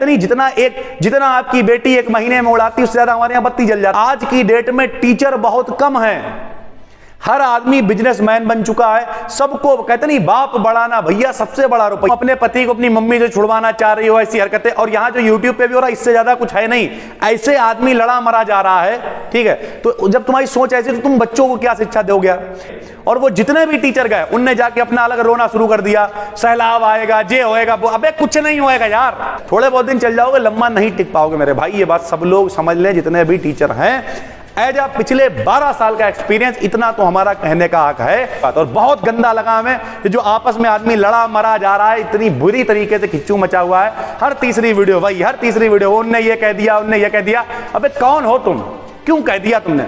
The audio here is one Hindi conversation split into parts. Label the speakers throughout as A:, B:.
A: कहते नहीं, जितना आपकी बेटी एक महीने में उड़ाती है उससे ज्यादा हमारे यहां बत्ती जल जाती है। आज की डेट में टीचर बहुत कम है, हर आदमी बिजनेसमैन बन चुका है। सबको कहते नहीं, बाप बढ़ाना भैया सबसे बड़ा रुपया। अपने पति को अपनी मम्मी जो छुड़वाना चाह रही हो ऐसी हरकतें, और यहां जो यूट्यूब पे भी हो रहा है इससे ज्यादा कुछ है नहीं। ऐसे आदमी लड़ा मरा जा रहा है, ठीक है। तो जब तुम्हारी सोच ऐसी तो तुम बच्चों को क्या शिक्षा दोगे? और वो जितने भी टीचर गए उनने जाके अपना अलग रोना शुरू कर दिया, सैलाब आएगा, जे होएगा वो। अबे कुछ नहीं होएगा यार, थोड़े बहुत दिन चल जाओगे, लंबा नहीं टिक पाओगे मेरे भाई। ये बात सब लोग समझ लें जितने भी टीचर हैं। एज पिछले 12 साल का एक्सपीरियंस, इतना तो हमारा कहने का हक है। और बहुत गंदा लगा हमें जो आपस में आदमी लड़ा मरा जा रहा है, इतनी बुरी तरीके से खिच्चू मचा हुआ है। हर तीसरी वीडियो भाई, हर तीसरी वीडियो उनने ये कह दिया, उनने ये कह दिया। अबे कौन हो तुम, क्यों कह दिया तुमने?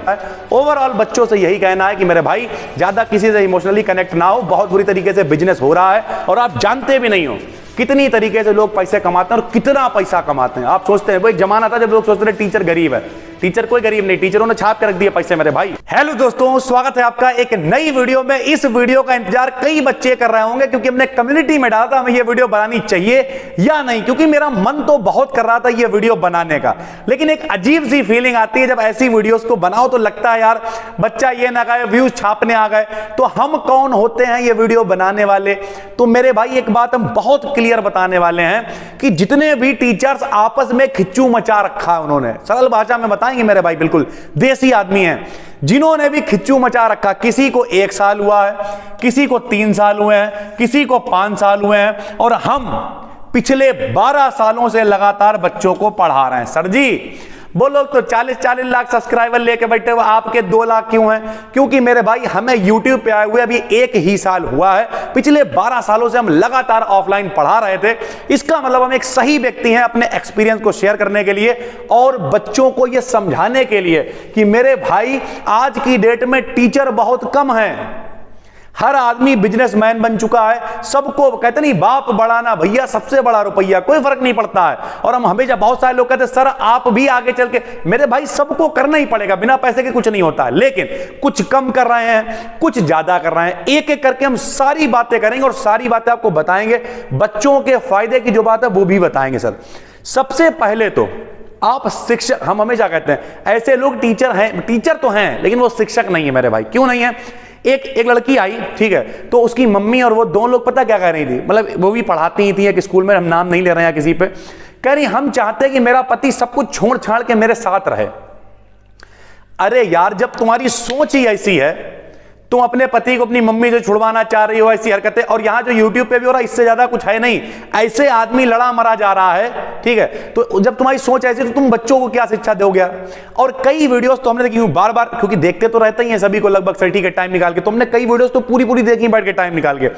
A: ओवरऑल बच्चों से यही कहना है कि मेरे भाई ज्यादा किसी से इमोशनली कनेक्ट ना हो। बहुत बुरी तरीके से बिजनेस हो रहा है और आप जानते भी नहीं हो कितनी तरीके से लोग पैसे कमाते हैं और कितना पैसा कमाते हैं। आप सोचते हैं भाई, जमाना था जब लोग सोचते थे टीचर गरीब है। टीचर कोई गरीब नहीं, टीचरों ने छाप के रख दिए पैसे मेरे भाई। हेलो दोस्तों, स्वागत है आपका एक नई वीडियो में। इस वीडियो का इंतजार कई बच्चे कर रहे होंगे क्योंकि हमने कम्युनिटी में डाला था हमें ये वीडियो बनानी चाहिए या नहीं, क्योंकि मेरा मन तो बहुत कर रहा था ये वीडियो बनाने का, लेकिन एक अजीब सी फीलिंग आती है जब ऐसी वीडियोस को बनाओ तो लगता है यार बच्चा ये ना कहे व्यूज छापने आ गए तो हम कौन होते हैं ये वीडियो बनाने वाले। तो मेरे भाई एक बात हम बहुत क्लियर बताने वाले हैं कि जितने भी टीचर्स आपस में खिच्चू मचा रखा है उन्होंने, सरल भाषा में बताएंगे मेरे भाई, बिल्कुल देसी आदमी हैं जिन्होंने भी खिच्चू मचा रखा। किसी को 1 साल हुआ है, किसी को 3 साल हुए हैं, किसी को 5 साल हुए हैं, और हम पिछले 12 सालों से लगातार बच्चों को पढ़ा रहे हैं। सर जी वो लोग तो 40-40 लाख सब्सक्राइबर लेके बैठे हुए, आपके 2 लाख क्यों हैं? क्योंकि मेरे भाई हमें YouTube पे आए हुए अभी 1 ही साल हुआ है। पिछले 12 सालों से हम लगातार ऑफलाइन पढ़ा रहे थे। इसका मतलब हम एक सही व्यक्ति हैं अपने एक्सपीरियंस को शेयर करने के लिए और बच्चों को यह समझाने के लिए कि मेरे भाई आज की डेट में टीचर बहुत कम हैं, हर आदमी बिजनेसमैन बन चुका है। सबको कहते नहीं, बाप बढ़ाना भैया सबसे बड़ा रुपया, कोई फर्क नहीं पड़ता है। और हम हमेशा, बहुत सारे लोग कहते हैं सर आप भी आगे चल के, मेरे भाई सबको करना ही पड़ेगा, बिना पैसे के कुछ नहीं होता है। लेकिन कुछ कम कर रहे हैं, कुछ ज्यादा कर रहे हैं, एक एक करके हम सारी बातें करेंगे और सारी बातें आपको बताएंगे। बच्चों के फायदे की जो बात है वो भी बताएंगे। सर सबसे पहले तो आप शिक्षक, हम हमेशा कहते हैं ऐसे लोग टीचर हैं, टीचर तो हैं लेकिन वो शिक्षक नहीं है मेरे भाई। क्यों नहीं है? एक लड़की आई, ठीक है, तो उसकी मम्मी और वो दोनों लोग पता क्या कह रही थी, मतलब वो भी पढ़ाती ही थी एक स्कूल में, हम नाम नहीं ले रहे हैं किसी पे। कह रही हम चाहते हैं कि मेरा पति सब कुछ छोड़ छाड़ के मेरे साथ रहे। अरे यार जब तुम्हारी सोच ही ऐसी है, तुम अपने पति को अपनी मम्मी जो छुड़वाना चाह रही हो ऐसी हरकतें, और यहां जो यूट्यूब पे भी हो रहा है इससे ज्यादा कुछ है नहीं। ऐसे आदमी लड़ा मरा जा रहा है, ठीक है। तो जब तुम्हारी सोच ऐसी तो तुम बच्चों को क्या शिक्षा दोगे? और कई वीडियोस तो हमने देखी बार बार, क्योंकि देखते तो रहते ही हैं सभी को लगभग, सर ठीक है टाइम निकाल के, तुमने कई वीडियोस तो पूरी देखी बैठ के टाइम निकाल के।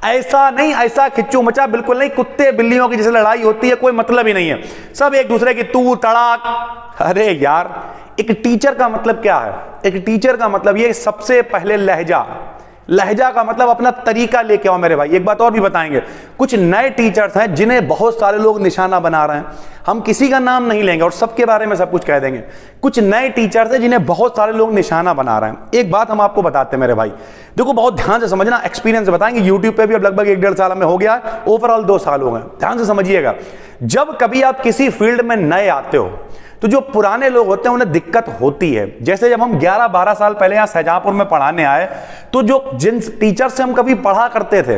A: ऐसा नहीं, ऐसा खिच्चू मचा बिल्कुल नहीं। कुत्ते बिल्लियों की जैसे लड़ाई होती है कोई मतलब ही नहीं है, सब एक दूसरे की तू तड़ाक। अरे यार एक टीचर का मतलब क्या है? एक टीचर का मतलब ये सबसे पहले लहजा का मतलब अपना तरीका लेके आओ मेरे भाई। एक बात और भी बताएंगे, कुछ नए टीचर्स हैं जिन्हें बहुत सारे लोग निशाना बना रहे हैं, हम किसी का नाम नहीं लेंगे और सबके बारे में सब कुछ कह देंगे। कुछ नए टीचर्स हैं जिन्हें बहुत सारे लोग निशाना बना रहे हैं। एक बात हम आपको बताते हैं मेरे भाई, देखो बहुत ध्यान से समझना, एक्सपीरियंस बताएंगे। यूट्यूब पे भी अब लगभग 1-1.5 साल में हो गया, ओवरऑल 2 साल हो गए। ध्यान से समझिएगा, जब कभी आप किसी फील्ड में नए आते हो तो जो पुराने लोग होते हैं उन्हें दिक्कत होती है। जैसे जब हम 11-12 साल पहले यहां शाहजहांपुर में पढ़ाने आए तो जो जिन टीचर से हम कभी पढ़ा करते थे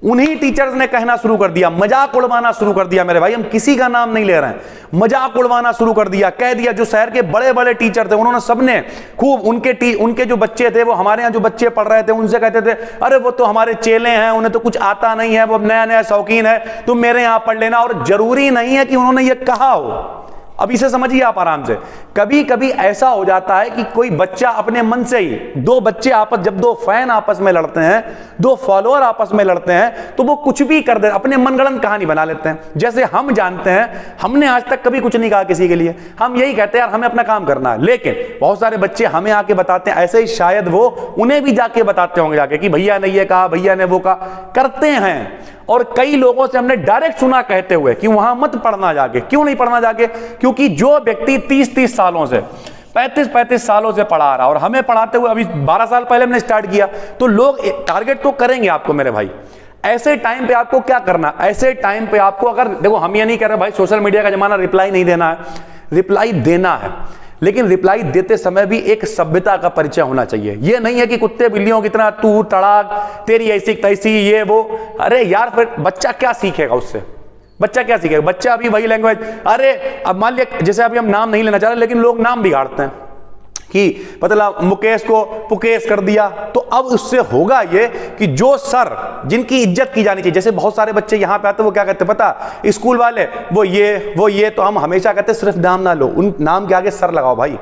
A: उन्हीं टीचर्स ने कहना शुरू कर दिया, मजाक उड़वाना शुरू कर दिया मेरे भाई। हम किसी का नाम नहीं ले रहे हैं, मजाक उड़वाना शुरू कर दिया, कह दिया। जो शहर के बड़े बड़े टीचर थे उन्होंने सबने खूब उनके जो बच्चे थे, वो हमारे यहाँ जो बच्चे पढ़ रहे थे उनसे कहते थे अरे वो तो हमारे चेले हैं, उन्हें तो कुछ आता नहीं है, वो नया शौकीन है, तुम मेरे यहाँ पढ़ लेना। और जरूरी नहीं है कि उन्होंने ये कहा हो, अब इसे समझिए आप आराम से। कभी कभी ऐसा हो जाता है कि कोई बच्चा अपने मन से ही, दो बच्चे जब 2 फैन आपस में लड़ते हैं, 2 फॉलोअर आपस में लड़ते हैं, तो वो कुछ भी कर दे, अपने मनगढ़ंत कहानी बना लेते हैं। जैसे हम जानते हैं, हमने आज तक कभी कुछ नहीं कहा किसी के लिए, हम यही कहते हैं यार हमें अपना काम करना है। लेकिन बहुत सारे बच्चे हमें आके बताते हैं, ऐसे ही शायद वो उन्हें भी जाके बताते होंगे जाके कि भैया ने ये कहा, भैया ने वो कहा, करते हैं। और कई लोगों से हमने डायरेक्ट सुना कहते हुए कि वहां मत पढ़ना जाके। क्यों नहीं पढ़ना जाके? क्योंकि जो व्यक्ति 30-30 सालों से, 35-35 सालों से पढ़ा रहा, और हमें पढ़ाते हुए अभी 12 साल पहले हमने स्टार्ट किया, तो लोग टारगेट तो करेंगे आपको मेरे भाई। ऐसे टाइम पे आपको क्या करना, ऐसे टाइम पे आपको, अगर देखो हम ये नहीं कह रहे भाई सोशल मीडिया का जमाना रिप्लाई नहीं देना है, रिप्लाई देना है, लेकिन रिप्लाई देते समय भी एक सभ्यता का परिचय होना चाहिए। ये नहीं है कि कुत्ते बिल्लियों की तरह तू तड़ाक तेरी ऐसी तैसी ये वो। अरे यार फिर बच्चा क्या सीखेगा उससे, बच्चा क्या सीखेगा? बच्चा अभी वही लैंग्वेज, अरे अब मान लिया जैसे अभी हम नाम नहीं लेना चाह रहे, लेकिन लोग नाम बिगाड़ते हैं कि मतलब मुकेश को पुकेश कर दिया, तो अब उससे होगा ये कि जो सर जिनकी इज्जत की जानी चाहिए, जैसे बहुत सारे बच्चे यहां पे आते वो क्या कहते पता, स्कूल वाले वो ये, तो हम हमेशा कहते सिर्फ नाम ना लो, उन नाम के आगे सर लगाओ भाई,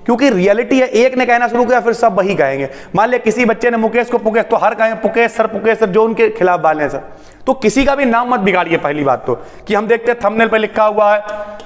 A: क्योंकि रियलिटी है, एक ने कहना शुरू किया फिर सब वही कहेंगे। मान लिया किसी बच्चे ने मुकेश को पुकेश, तो हर कहेंगे पुकेश सर जो उनके खिलाफ वाले हैं सर। तो किसी का भी नाम मत बिगाड़िए। पहली बात तो कि हम देखते हैं थंबनेल पे लिखा हुआ है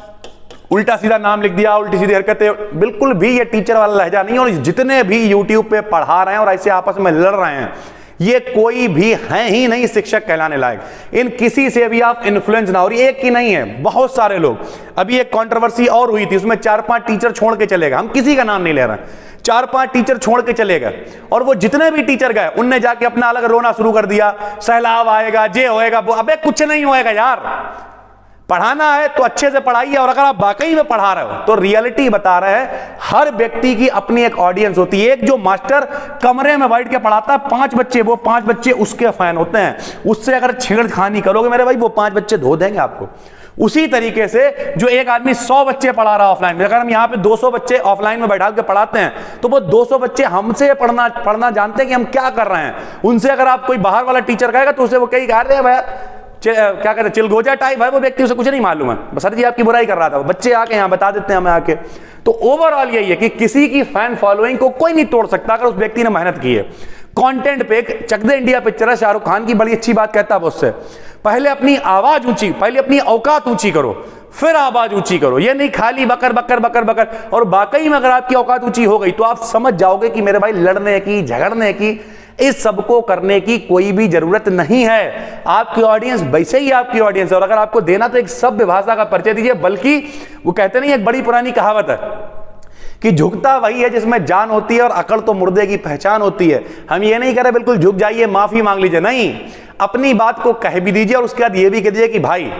A: उल्टा सीधा नाम लिख दिया, उल्टी सीधी हरकतें, बिल्कुल भी ये टीचर वाला लहजा नहीं। और जितने भी यूट्यूब पे पढ़ा रहे हैं और ऐसे आपस में लड़ रहे हैं, ये कोई भी हैं ही नहीं शिक्षक कहलाने लायक। इन किसी से भी आप इन्फ्लुएंस ना हो। एक ही नहीं है, बहुत सारे लोग। अभी एक कंट्रोवर्सी और हुई थी, उसमें 4-5 टीचर छोड़ के चले गए, हम किसी का नाम नहीं ले रहे हैं, 4-5 टीचर छोड़ के चले गए, और वो जितने भी टीचर गए उनने जाके अपना अलग रोना शुरू कर दिया, सैलाब आएगा, जे होएगा वो। अबे कुछ नहीं होएगा यार, पढ़ाना है तो अच्छे से पढ़ाइए। और अगर आप वाकई में पढ़ा रहे हो तो रियलिटी बता रहे हैं, हर व्यक्ति की अपनी एक ऑडियंस होती है। एक जो मास्टर कमरे में बैठ के पढ़ाता है 5 बच्चे, वो 5 बच्चे उसके फैन होते हैं, उससे अगर छेड़खानी करोगे मेरे भाई वो 5 बच्चे धो देंगे आपको। उसी तरीके से जो एक आदमी 100 बच्चे पढ़ा रहा ऑफलाइन में, अगर हम यहाँ पे 200 बच्चे ऑफलाइन में बैठा के पढ़ाते हैं तो वो 200 बच्चे हमसे पढ़ना जानते हैं कि हम क्या कर रहे हैं। उनसे अगर आप कोई बाहर वाला टीचर कहेगा तो उसे वो कहीं कह रहे हैं भैया क्या कहते हैं चिलगोजा टाइप है वो व्यक्ति, उसे कुछ नहीं मालूम है, सर जी आपकी बुराई कर रहा था। बच्चे आके यहाँ बता देते हैं हमें आके। तो ओवरऑल यही है कि किसी की फैन फॉलोइंग को कोई नहीं तोड़ सकता अगर उस व्यक्ति ने मेहनत की है। कंटेंट पे एक चक दे इंडिया पिक्चर है शाहरुख खान की, बड़ी अच्छी बात कहता है वो उससे, पहले अपनी आवाज ऊंची, पहले अपनी औकात ऊंची करो फिर आवाज ऊंची करो। ये नहीं खाली बकर बकर बकर बकर। और वाकई में अगर आपकी औकात ऊंची हो गई तो आप समझ जाओगे कि मेरे भाई लड़ने की झगड़ने की इस सबको करने की कोई भी जरूरत नहीं है। आपकी ऑडियंस वैसे ही आपकी ऑडियंस है, और अगर आपको देना तो एक सभ्य भाषा का परिचय दीजिए। बल्कि वो कहते नहीं, एक बड़ी पुरानी कहावत है कि झुकता वही है जिसमें जान होती है और अकड़ तो मुर्दे की पहचान होती है। हम ये नहीं कह रहे बिल्कुल झुक जाइए माफी मांग लीजिए, नहीं, अपनी बात को कह भी दीजिए और उसके बाद ये भी कह दीजिए कि भाई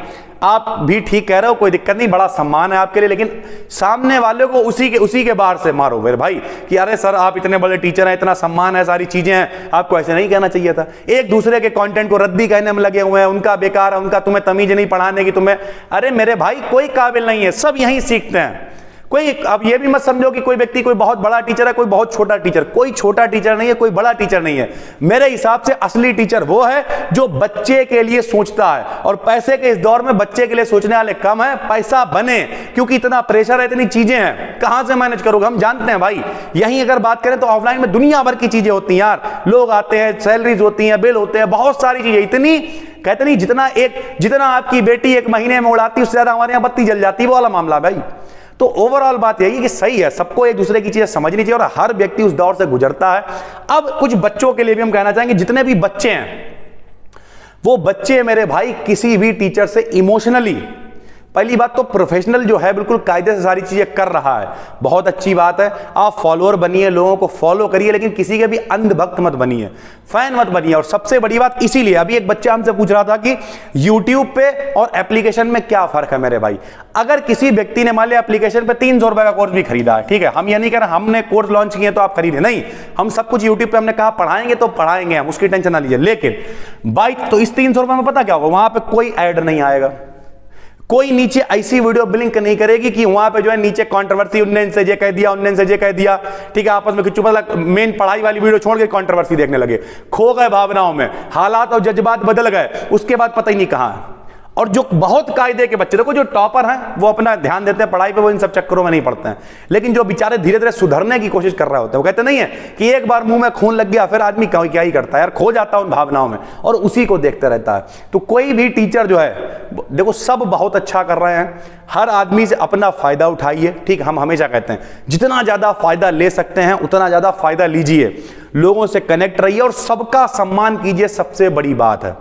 A: आप भी ठीक कह रहे हो, कोई दिक्कत नहीं, बड़ा सम्मान है आपके लिए, लेकिन सामने वाले को उसी के बाहर से मारो मेरे भाई कि अरे सर आप इतने बड़े टीचर हैं, इतना सम्मान है, सारी चीजें हैं, आपको ऐसे नहीं कहना चाहिए था। एक दूसरे के कंटेंट को रद्दी कहने में लगे हुए हैं, उनका बेकार है, उनका तुम्हें तमीज नहीं पढ़ाने की तुम्हें। अरे मेरे भाई कोई काबिल नहीं है, सब यहीं सीखते हैं। कोई अब ये भी मत समझो कि कोई व्यक्ति कोई बहुत बड़ा टीचर है, कोई बहुत छोटा टीचर, कोई छोटा टीचर नहीं है, कोई बड़ा टीचर नहीं है। मेरे हिसाब से असली टीचर वो है जो बच्चे के लिए सोचता है, और पैसे के इस दौर में बच्चे के लिए सोचने वाले कम है। पैसा बने, क्योंकि इतना प्रेशर है, इतनी चीजें हैं, कहां से मैनेज करोगे? हम जानते हैं भाई, यहीं अगर बात करें तो ऑफलाइन में दुनिया भर की चीजें होती हैं यार, लोग आते हैं, सैलरीज होती हैं, बिल होते हैं, बहुत सारी चीजें, इतनी कहते नहीं जितना आपकी बेटी एक महीने में उड़ाती उससे ज्यादा हमारे यहां बत्ती जल जाती है, वो वाला मामला भाई। तो ओवरऑल बात यही है कि सही है, सबको एक दूसरे की चीजें समझनी चाहिए, और हर व्यक्ति उस दौर से गुजरता है। अब कुछ बच्चों के लिए भी हम कहना चाहेंगे, जितने भी बच्चे हैं वो बच्चे मेरे भाई किसी भी टीचर से इमोशनली, पहली बात तो प्रोफेशनल जो है बिल्कुल कायदे से सारी चीजें कर रहा है, बहुत अच्छी बात है। आप फॉलोअर बनिए, लोगों को फॉलो करिए, लेकिन किसी के भी अंधभक्त मत बनिए, फैन मत बनिए। और सबसे बड़ी बात इसीलिए, अभी एक बच्चा हमसे पूछ रहा था कि यूट्यूब पे और एप्लीकेशन में क्या फर्क है मेरे भाई। अगर किसी व्यक्ति ने मान लिया एप्लीकेशन पे 300 रुपए का कोर्स भी खरीदा है, ठीक है, हम ये नहीं कह रहे हमने कोर्स लॉन्च किए तो आप खरीदे, नहीं, हम सब कुछ यूट्यूब पे हमने कहा पढ़ाएंगे तो पढ़ाएंगे हम, उसकी टेंशन ना लीजिए। लेकिन बाइक तो इस 300 रुपए में पता क्या होगा, वहां पे कोई ऐड नहीं आएगा, कोई नीचे ऐसी वीडियो ब्लिंक नहीं करेगी कि वहां पे जो है नीचे कंट्रोवर्सी, उनने इनसे ये कह दिया, उनने इनसे ये कह दिया, ठीक है, आपस में कुछ मेन पढ़ाई वाली वीडियो छोड़ के कंट्रोवर्सी देखने लगे, खो गए भावनाओं में, हालात और जज्बात बदल गए, उसके बाद पता ही नहीं कहां। और जो बहुत कायदे के बच्चे, देखो जो टॉपर हैं वो अपना ध्यान देते हैं पढ़ाई पे, वो इन सब चक्करों में नहीं पड़ते हैं, लेकिन जो बेचारे धीरे धीरे सुधरने की कोशिश कर रहे होते हैं, वो कहते नहीं है कि एक बार मुंह में खून लग गया फिर आदमी क्या ही करता है यार, खो जाता है उन भावनाओं में और उसी को देखते रहता है। तो कोई भी टीचर जो है, देखो सब बहुत अच्छा कर रहे हैं, हर आदमी से अपना फायदा उठाइए, ठीक, हम हमेशा कहते हैं जितना ज्यादा फायदा ले सकते हैं उतना ज्यादा फायदा लीजिए, लोगों से कनेक्ट रहिए और सबका सम्मान कीजिए, सबसे बड़ी बात है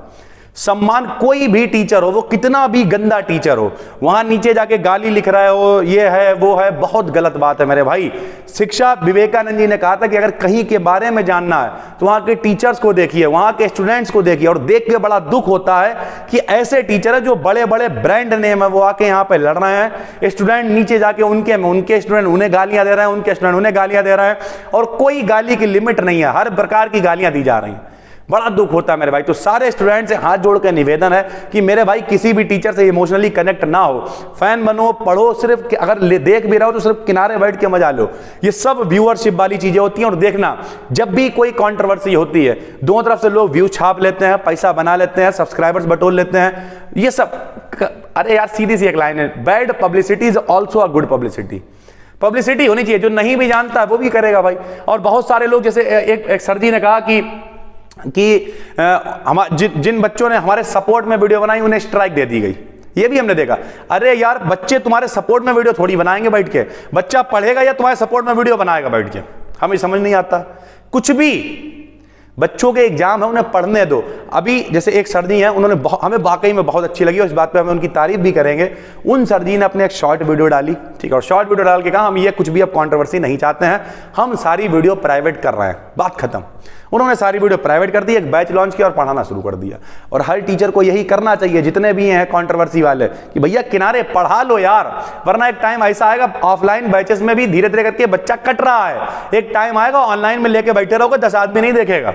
A: सम्मान। कोई भी टीचर हो, वो कितना भी गंदा टीचर हो, वहां नीचे जाके गाली लिख रहा है, वो ये है वो है, बहुत गलत बात है मेरे भाई। शिक्षा, विवेकानंद जी ने कहा था कि अगर कहीं के बारे में जानना है तो वहां के टीचर्स को देखिए, वहां के स्टूडेंट्स को देखिए। और देख के बड़ा दुख होता है कि ऐसे टीचर है जो बड़े बड़े ब्रांड नेम है, वो आके यहाँ पे लड़ रहे हैं, स्टूडेंट नीचे जाके उनके स्टूडेंट उन्हें गालियां दे रहे हैं, उनके स्टूडेंट उन्हें गालियां दे रहे हैं, और कोई गाली की लिमिट नहीं है, हर प्रकार की गालियां दी जा रही हैं। बड़ा दुख होता है मेरे भाई। तो सारे स्टूडेंट से हाथ जोड़ कर निवेदन है कि मेरे भाई किसी भी टीचर से इमोशनली कनेक्ट ना हो, फैन बनो, पढ़ो, सिर्फ अगर देख भी रहो तो सिर्फ किनारे बैठ के मजा लो। ये सब व्यूअरशिप वाली चीजें होती हैं। और देखना, जब भी कोई कंट्रोवर्सी होती है, दोनों तरफ से लोग व्यू छाप लेते हैं, पैसा बना लेते हैं, सब्सक्राइबर्स बटोर लेते हैं, ये सब। अरे यार, सीधी सी एक लाइन है, bad publicity is also a good publicity. Publicity होनी चाहिए, जो नहीं भी जानता है वो भी करेगा भाई। और बहुत सारे लोग, जैसे एक सर जी ने कहा कि जिन बच्चों ने हमारे सपोर्ट में वीडियो बनाई उन्हें स्ट्राइक दे दी गई, ये भी हमने देखा। अरे यार, बच्चे तुम्हारे सपोर्ट में वीडियो थोड़ी बनाएंगे बैठ के, बच्चा पढ़ेगा या तुम्हारे सपोर्ट में वीडियो बनाएगा बैठ के, हमें समझ नहीं आता कुछ भी। बच्चों के एग्जाम है, उन्हें पढ़ने दो। अभी जैसे एक सर जी हैं, उन्होंने हमें वाकई में बहुत अच्छी लगी, और इस बात पे हमें उनकी तारीफ भी करेंगे। उन सर जी ने अपने एक शॉर्ट वीडियो डाली, ठीक है, और शॉर्ट वीडियो डाल के कहा हम ये कुछ भी अब कंट्रोवर्सी नहीं चाहते हैं, हम सारी वीडियो प्राइवेट कर रहे हैं, बात खत्म। उन्होंने सारी वीडियो प्राइवेट कर दी, एक बैच लॉन्च किया और पढ़ाना शुरू कर दिया। और हर टीचर को यही करना चाहिए, जितने भी हैं कंट्रोवर्सी वाले, कि भैया किनारे पढ़ा लो यार, वरना एक टाइम ऐसा आएगा ऑफलाइन बैचेस में भी धीरे धीरे करके बच्चा कट रहा है, एक टाइम आएगा ऑनलाइन में लेके बैठे रहोगे, 10 आदमी नहीं देखेगा।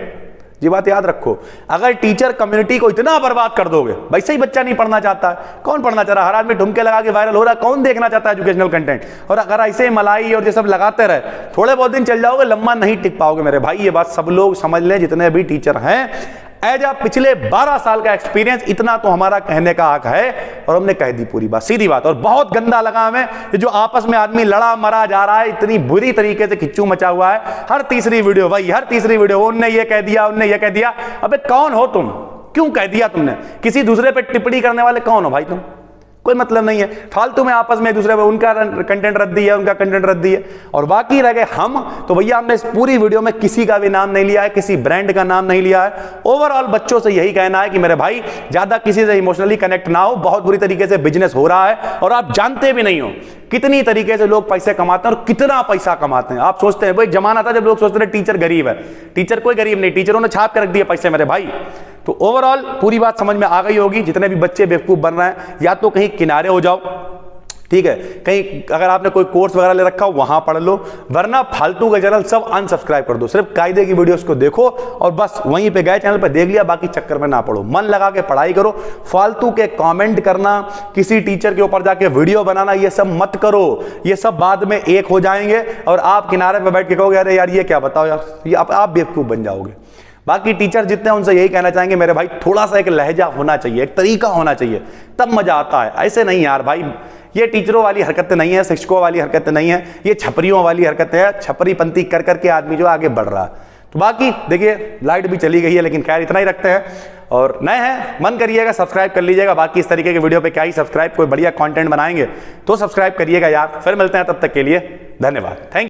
A: ये बात याद रखो। अगर टीचर कम्युनिटी को इतना बर्बाद कर दोगे, वैसे ही बच्चा नहीं पढ़ना चाहता है, कौन पढ़ना चाह रहा है, हर आदमी ठुमके लगा के वायरल हो रहा है, कौन देखना चाहता है एजुकेशनल कंटेंट। और अगर ऐसे मलाई और ये सब लगाते रहे, थोड़े बहुत दिन चल जाओगे, लंबा नहीं टिक पाओगे मेरे भाई। ये बात सब लोग समझ लें, जितने भी टीचर हैं। एज आ पिछले 12 साल का एक्सपीरियंस, इतना तो हमारा कहने का हक है, और हमने कह दी पूरी बात, सीधी बात। और बहुत गंदा लगा हमें जो आपस में आदमी लड़ा मरा जा रहा है, इतनी बुरी तरीके से खिच्चू मचा हुआ है। हर तीसरी वीडियो भाई, हर तीसरी वीडियो उनने ये कह दिया, उनने ये कह दिया। अबे कौन हो तुम, क्यों कह दिया तुमने? किसी दूसरे पे टिप्पणी करने वाले कौन हो भाई तुम? कोई मतलब नहीं है, फालतू में आपस में एक दूसरे पे उनका कंटेंट रद्दी है, उनका कंटेंट रद्दी है, और बाकी रह गए हम। तो भैया हमने इस पूरी वीडियो में किसी का भी नाम नहीं लिया है, किसी ब्रांड का नाम नहीं लिया है। ओवरऑल बच्चों से यही कहना है कि मेरे भाई ज्यादा किसी से इमोशनली कनेक्ट ना हो, बहुत बुरी तरीके से बिजनेस हो रहा है, और आप जानते भी नहीं हो कितनी तरीके से लोग पैसे कमाते हैं और कितना पैसा कमाते हैं। आप सोचते हैं, भाई जमाना था जब लोग सोचते थे टीचर गरीब है, टीचर कोई गरीब नहीं, टीचरों ने छाप के रख दिए पैसे मेरे भाई। तो ओवरऑल पूरी बात समझ में आ गई होगी। जितने भी बच्चे बेवकूफ बन रहे हैं, या तो कहीं किनारे हो जाओ, ठीक है, कहीं अगर आपने कोई कोर्स वगैरह ले रखा हो वहां पढ़ लो, वरना फालतू के चैनल सब अनसब्सक्राइब कर दो, सिर्फ कायदे की वीडियोस को देखो और बस वहीं पे गए चैनल पे देख लिया, बाकी चक्कर में ना पड़ो, मन लगा के पढ़ाई करो। फालतू के कमेंट करना, किसी टीचर के ऊपर जाके वीडियो बनाना, ये सब मत करो, ये सब बाद में एक हो जाएंगे और आप किनारे पे बैठ के कहोगे अरे यार ये क्या, बताओ यार, ये आप बेवकूफ बन जाओगे। बाकी टीचर जितने उनसे यही कहना चाहेंगे मेरे भाई, थोड़ा सा एक लहजा होना चाहिए, एक तरीका होना चाहिए, तब मजा आता है। ऐसे नहीं यार भाई, ये टीचरों वाली हरकतें नहीं है, शिक्षकों वाली हरकतें नहीं है, ये छपरियों वाली हरकतें हैं, छपरी पंथी कर करके आदमी जो आगे बढ़ रहा है। तो बाकी देखिए, लाइट भी चली गई है, लेकिन खैर इतना ही रखते हैं। और नए हैं, मन करिएगा सब्सक्राइब कर लीजिएगा। बाकी इस तरीके के वीडियो पे क्या ही सब्सक्राइब, कोई बढ़िया कंटेंट बनाएंगे तो सब्सक्राइब करिएगा यार। फिर मिलते हैं, तब तक के लिए धन्यवाद, थैंक यू।